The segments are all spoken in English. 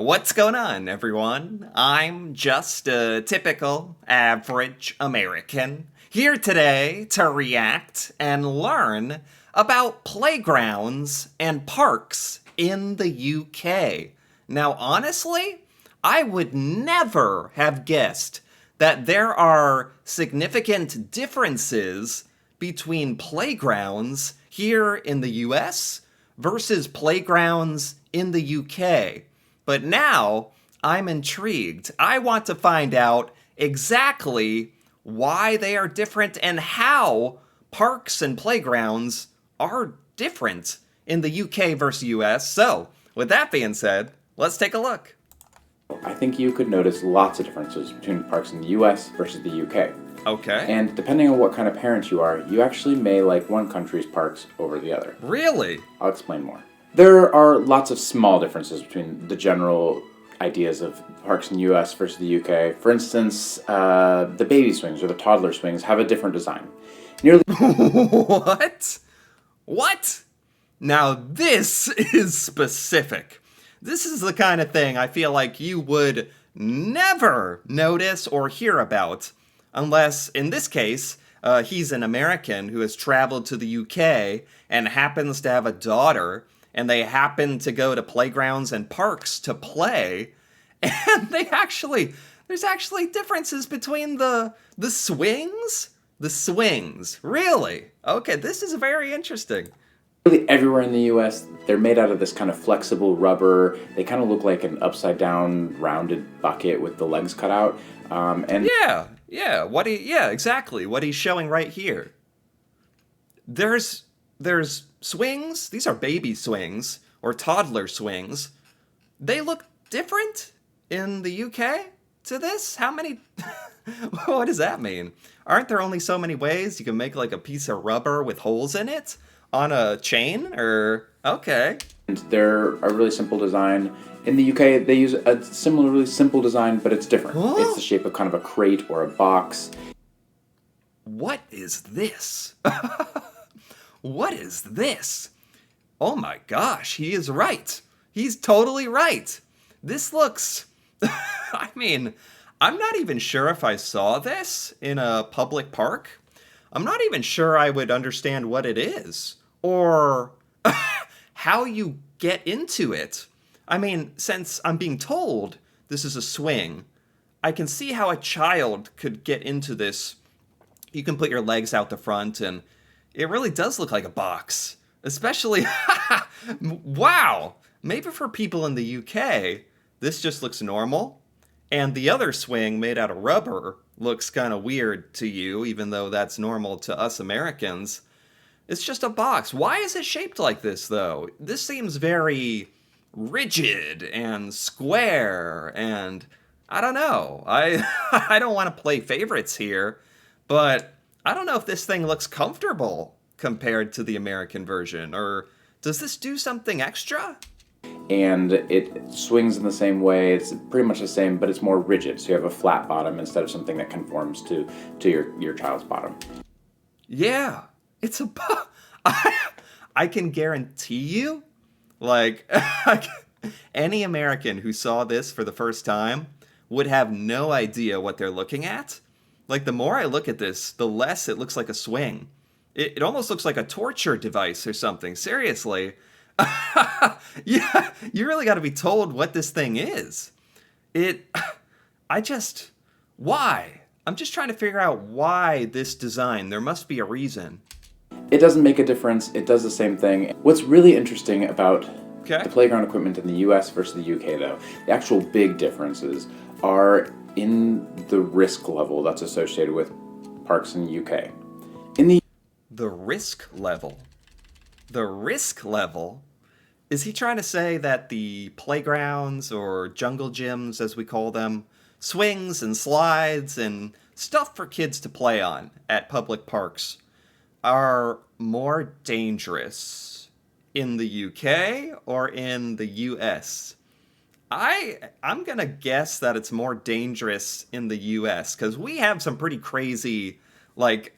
What's going on, everyone? I'm just a typical, average American here today to react and learn about playgrounds and parks in the UK. Now, honestly, I would never have guessed that there are significant differences between playgrounds here in the US versus playgrounds in the UK. But now I'm intrigued. I want to find out exactly why they are different and how parks and playgrounds are different in the UK versus US. So, with that being said, let's take a look. I think you could notice lots of differences between parks in the US versus the UK. Okay. And depending on what kind of parent you are, you actually may like one country's parks over the other. Really? I'll explain more. There are lots of small differences between the general ideas of parks in the US versus the UK. For instance, the baby swings or the toddler swings have a different design. Nearly What? What? Now, this is specific. This is the kind of thing I feel like you would never notice or hear about, unless, in this case, he's an American who has traveled to the UK and happens to have a daughter, and they happen to go to playgrounds and parks to play, and there's actually differences between the swings. The swings, really? Okay, this is very interesting. everywhere in the US, they're made out of this kind of flexible rubber. They kind of look like an upside down rounded bucket with the legs cut out. And Yeah, exactly. What he's showing right here. There's swings. These are baby swings or toddler swings. They look different in the UK to this. How many? What does that mean? Aren't there only so many ways you can make like a piece of rubber with holes in it on a chain? Or okay. they're a really simple design. In the UK, they use a similarly simple design, but it's different. Huh? It's the shape of kind of a crate or a box. What is this? What is this? Oh my gosh, he is right. He's totally right. This looks. I mean, I'm not even sure if I saw this in a public park. I'm not even sure I would understand what it is or how you get into it. I mean, since I'm being told this is a swing, I can see how a child could get into this. You can put your legs out the front, and it really does look like a box. Especially, wow! Maybe for people in the UK, this just looks normal. And the other swing made out of rubber looks kind of weird to you, even though that's normal to us Americans. It's just a box. Why is it shaped like this, though? This seems very rigid and square, and I don't know. I don't want to play favorites here, but I don't know if this thing looks comfortable compared to the American version, or does this do something extra? And it swings in the same way. It's pretty much the same, but it's more rigid. So you have a flat bottom instead of something that conforms to your child's bottom. Yeah, it's a I can guarantee you, like, any American who saw this for the first time would have no idea what they're looking at. Like, the more I look at this, the less it looks like a swing. It almost looks like a torture device or something. Seriously. Yeah, you really got to be told what this thing is. It, I just, why? I'm just trying to figure out why this design. There must be a reason. It doesn't make a difference. It does the same thing. What's really interesting about Okay. the playground equipment in the US versus the UK, though, the actual big differences are in the risk level that's associated with parks in the UK. In the The risk level. The risk level? Is he trying to say that the playgrounds or jungle gyms, as we call them, swings and slides and stuff for kids to play on at public parks are more dangerous in the UK or in the US? I'm gonna guess that it's more dangerous in the US because we have some pretty crazy like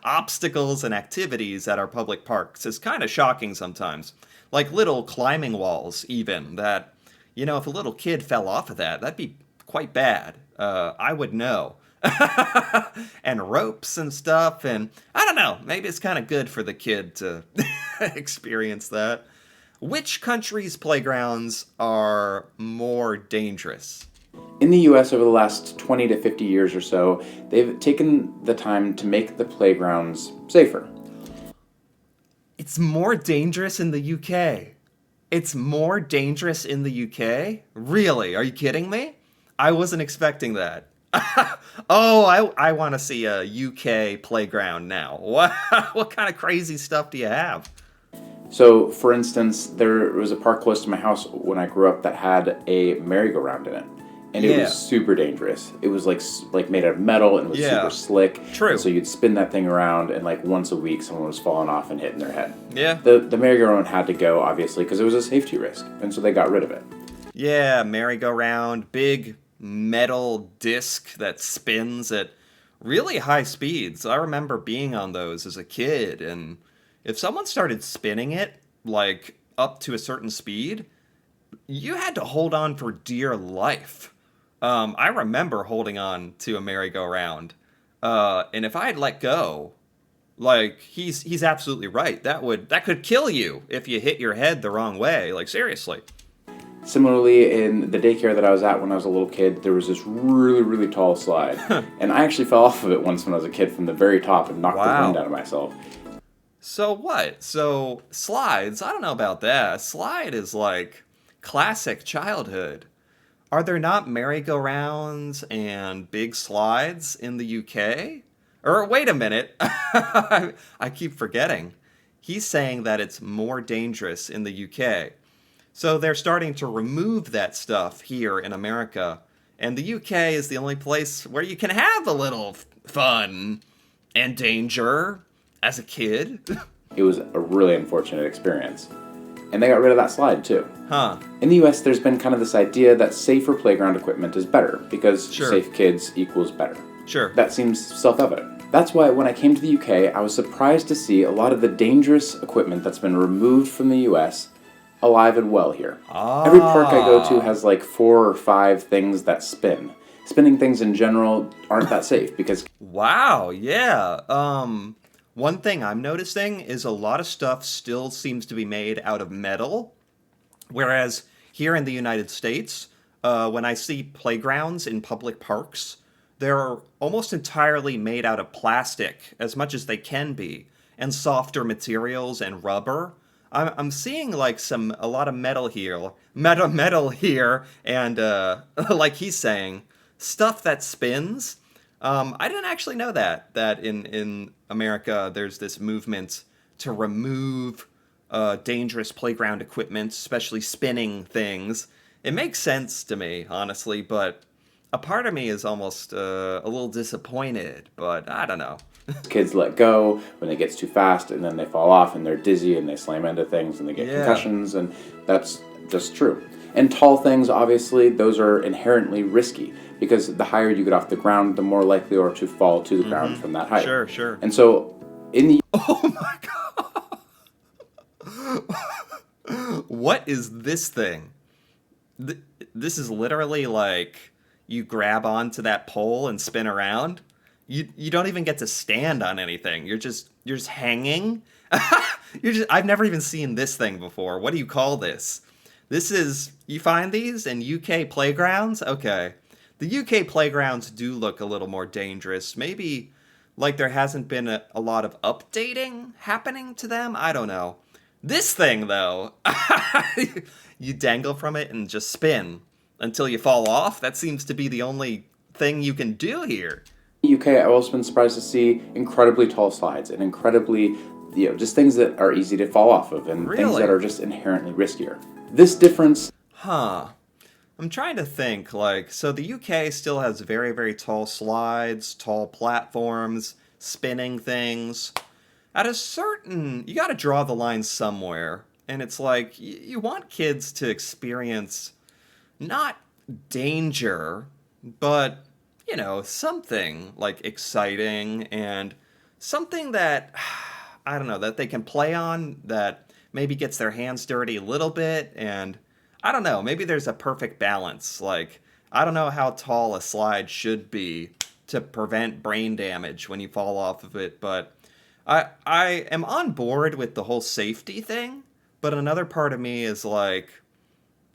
obstacles and activities at our public parks. It's kind of shocking sometimes. Like little climbing walls even that If a little kid fell off of that, that'd be quite bad. I would know. And ropes and stuff, and I don't know, maybe it's kind of good for the kid to experience that. Which country's playgrounds are more dangerous? In the US, over the last 20 to 50 years or so, they've taken the time to make the playgrounds safer. It's more dangerous in the UK. It's more dangerous in the UK? Really? Are you kidding me? I wasn't expecting that. Oh, I want to see a UK playground now. What kind of crazy stuff do you have? So, for instance, there was a park close to my house when I grew up that had a merry-go-round in it. And it Yeah. was super dangerous. It was like made out of metal and was Yeah. super slick. True. And so you'd spin that thing around, and like once a week, someone was falling off and hitting their head. Yeah. The merry-go-round had to go, obviously, because it was a safety risk, and so they got rid of it. Yeah, merry-go-round, big metal disc that spins at really high speeds. I remember being on those as a kid, and if someone started spinning it, like up to a certain speed, you had to hold on for dear life. I remember holding on to a merry-go-round, and if I had let go, like he's absolutely right. That could kill you if you hit your head the wrong way. Like seriously. Similarly, in the daycare that I was at when I was a little kid, there was this really, really tall slide. And I actually fell off of it once when I was a kid from the very top and knocked the Wow. wind out of myself. So what? So slides? I don't know about that. Slide is like classic childhood. Are there not merry-go-rounds and big slides in the UK? Or wait a minute. I keep forgetting. He's saying that it's more dangerous in the UK. So they're starting to remove that stuff here in America. And the UK is the only place where you can have a little fun and danger as a kid. It was a really unfortunate experience. And they got rid of that slide too. Huh. In the US, there's been kind of this idea that safer playground equipment is better because Sure. safe kids equals better. Sure. That seems self-evident. That's why when I came to the UK, I was surprised to see a lot of the dangerous equipment that's been removed from the US alive and well here. Every park I go to has like 4 or 5 things that spin. Spinning things in general aren't that safe because Wow, yeah. One thing I'm noticing is a lot of stuff still seems to be made out of metal, whereas here in the United States, when I see playgrounds in public parks, they're almost entirely made out of plastic, as much as they can be, and softer materials and rubber. I'm seeing like a lot of metal here, metal here, and like he's saying, stuff that spins. I didn't actually know that in America there's this movement to remove dangerous playground equipment, especially spinning things. It makes sense to me, honestly, but a part of me is almost a little disappointed, but I don't know. kids let go when it gets too fast and then they fall off and they're dizzy and they slam into things and they get Yeah. concussions, and that's just true. And tall things, obviously, those are inherently risky because the higher you get off the ground, the more likely you are to fall to the ground from that height. Sure, sure. And so in the Oh my god. What is this thing? This is literally like you grab onto that pole and spin around. You don't even get to stand on anything. You're just hanging. I've never even seen this thing before. What do you call this? You find these in UK playgrounds? Okay. The UK playgrounds do look a little more dangerous. Maybe like there hasn't been a lot of updating happening to them. I don't know. This thing though, you dangle from it and just spin until you fall off. That seems to be the only thing you can do here. UK, I've also been surprised to see incredibly tall slides and incredibly, just things that are easy to fall off of and things Really? that are just inherently riskier. This difference Huh. I'm trying to think, so the UK still has very, very tall slides, tall platforms, spinning things. You gotta draw the line somewhere. And it's like, you want kids to experience not danger, but, something like exciting and something that, I don't know, that they can play on, that maybe gets their hands dirty a little bit, and I don't know, maybe there's a perfect balance. Like, I don't know how tall a slide should be to prevent brain damage when you fall off of it, but I am on board with the whole safety thing, but another part of me is like,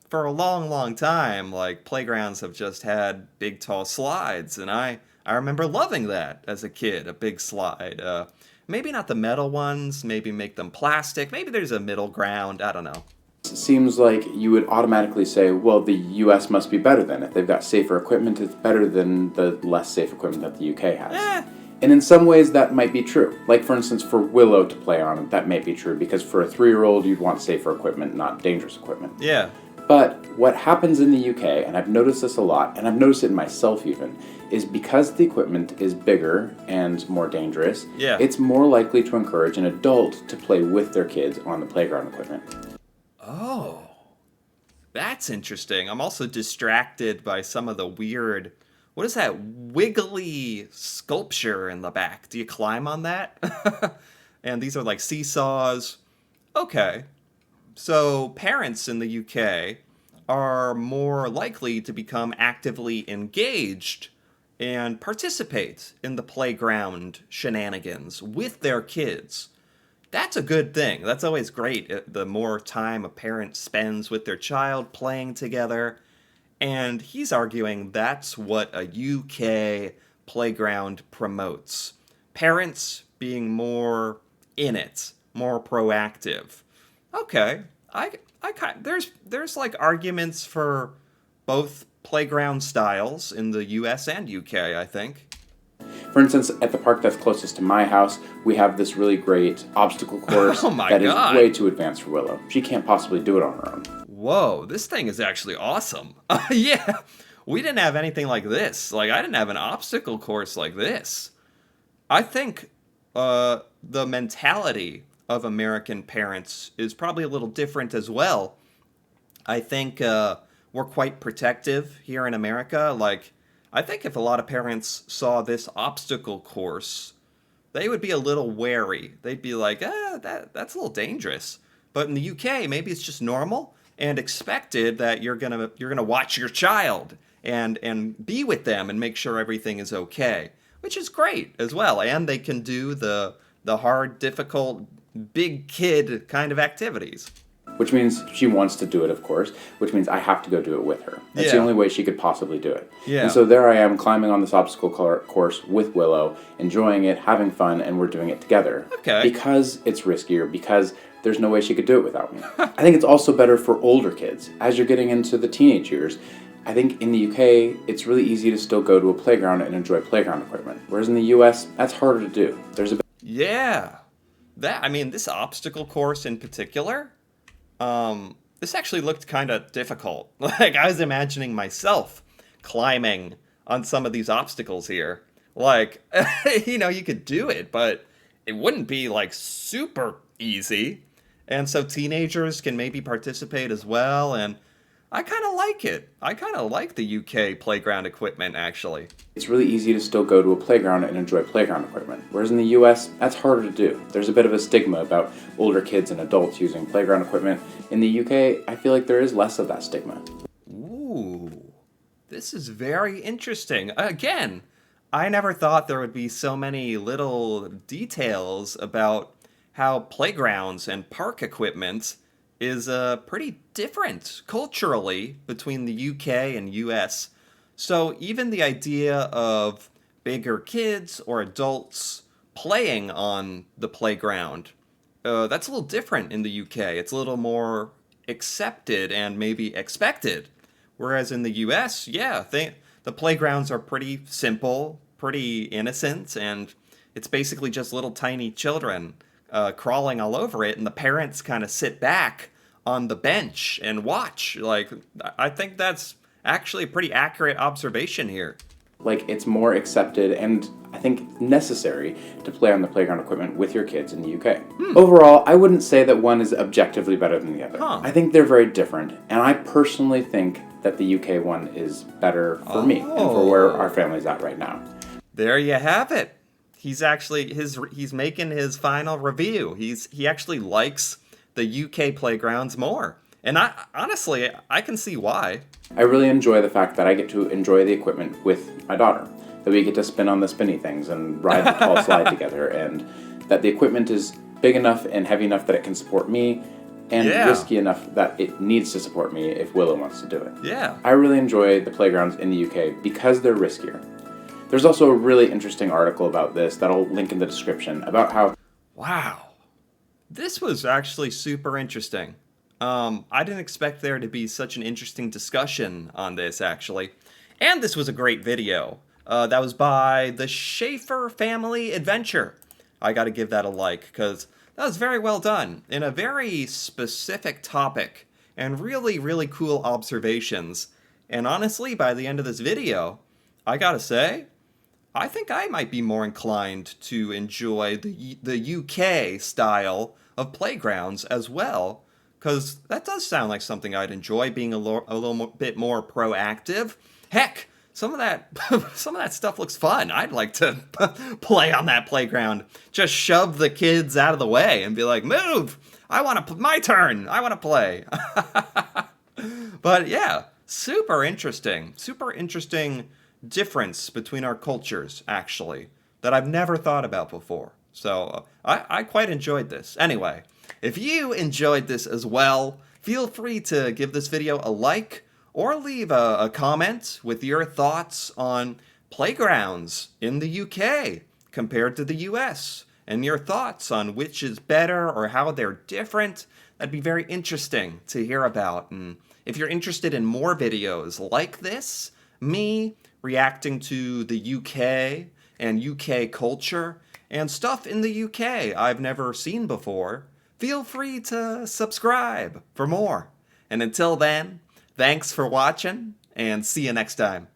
for a long, long time, like playgrounds have just had big, tall slides, and I remember loving that as a kid, a big slide. Maybe not the metal ones, maybe make them plastic, maybe there's a middle ground, I don't know. It seems like you would automatically say, well, the US must be better then. If they've got safer equipment, it's better than the less safe equipment that the UK has. Eh, And in some ways, that might be true. Like, for instance, for Willow to play on, that may be true, because for a 3-year-old, you'd want safer equipment, not dangerous equipment. yeah. But what happens in the UK, and I've noticed this a lot, and I've noticed it in myself even, is because the equipment is bigger and more dangerous, Yeah. it's more likely to encourage an adult to play with their kids on the playground equipment. Oh, that's interesting. I'm also distracted by some of the weird. What is that wiggly sculpture in the back? Do you climb on that? And these are like seesaws. Okay. So parents in the UK are more likely to become actively engaged and participate in the playground shenanigans with their kids. That's a good thing. That's always great. The more time a parent spends with their child playing together. And he's arguing that's what a UK playground promotes. Parents being more in it, more proactive. Okay, there's like arguments for both playground styles in the US and UK, I think. For instance, at the park that's closest to my house, we have this really great obstacle course Oh my that God. is way too advanced for Willow. She can't possibly do it on her own. Whoa, this thing is actually awesome. Yeah, we didn't have anything like this. Like, I didn't have an obstacle course like this. I think the mentality of American parents is probably a little different as well. I think we're quite protective here in America. Like, I think if a lot of parents saw this obstacle course, they would be a little wary. They'd be like, that's a little dangerous. But in the UK, maybe it's just normal and expected that you're gonna watch your child and be with them and make sure everything is okay, which is great as well. And they can do the hard, difficult, big kid kind of activities. Which means she wants to do it, of course, which means I have to go do it with her. That's the Yeah. only way she could possibly do it. Yeah. And so there I am climbing on this obstacle course with Willow, enjoying it, having fun, and we're doing it together. Okay. Because it's riskier, because there's no way she could do it without me. I think it's also better for older kids. As you're getting into the teenage years, I think in the UK, it's really easy to still go to a playground and enjoy playground equipment. Whereas in the US, that's harder to do. There's a Yeah. This obstacle course in particular, this actually looked kind of difficult. Like, I was imagining myself climbing on some of these obstacles here. Like, you could do it, but it wouldn't be like super easy. And so teenagers can maybe participate as well, and I kind of like it. I kind of like the UK playground equipment, actually. It's really easy to still go to a playground and enjoy playground equipment. Whereas in the US, that's harder to do. There's a bit of a stigma about older kids and adults using playground equipment. In the UK, I feel like there is less of that stigma. Ooh, this is very interesting. Again, I never thought there would be so many little details about how playgrounds and park equipment is pretty different culturally between the UK and US. So even the idea of bigger kids or adults playing on the playground, that's a little different in the UK. It's a little more accepted and maybe expected. Whereas in the US, yeah, the playgrounds are pretty simple, pretty innocent, and it's basically just little tiny children crawling all over it, and the parents kind of sit back on the bench and watch. Like, I think that's actually a pretty accurate observation here. Like, it's more accepted and I think necessary to play on the playground equipment with your kids in the UK. Overall, I wouldn't say that one is objectively better than the other. Huh. I think they're very different, and I personally think that the UK one is better for me and for where our family's at right now. There you have it. He's actually he's making his final review. He actually likes the UK playgrounds more. And I honestly, I can see why. I really enjoy the fact that I get to enjoy the equipment with my daughter, that we get to spin on the spinny things and ride the tall slide together, and that the equipment is big enough and heavy enough that it can support me, and Yeah. risky enough that it needs to support me if Willow wants to do it. Yeah. I really enjoy the playgrounds in the UK because they're riskier. There's also a really interesting article about this that I'll link in the description about how Wow. This was actually super interesting. I didn't expect there to be such an interesting discussion on this, actually. And this was a great video. That was by the Schaefer Family Adventure. I gotta give that a like, because that was very well done, in a very specific topic, and really, really cool observations. And honestly, by the end of this video, I gotta say, I think I might be more inclined to enjoy the UK style of playgrounds as well, because that does sound like something I'd enjoy, being a little bit more proactive. Heck, some of that some of that stuff looks fun. I'd like to play on that playground. Just shove the kids out of the way and be like, "Move! I want to my turn. I want to play." But yeah, super interesting difference between our cultures, actually, that I've never thought about before. So I quite enjoyed this. Anyway, if you enjoyed this as well, feel free to give this video a like or leave a comment with your thoughts on playgrounds in the UK compared to the US, and your thoughts on which is better or how they're different. That'd be very interesting to hear about. And if you're interested in more videos like this, me reacting to the UK and UK culture and stuff in the UK I've never seen before, feel free to subscribe for more. And until then, thanks for watching, and see you next time.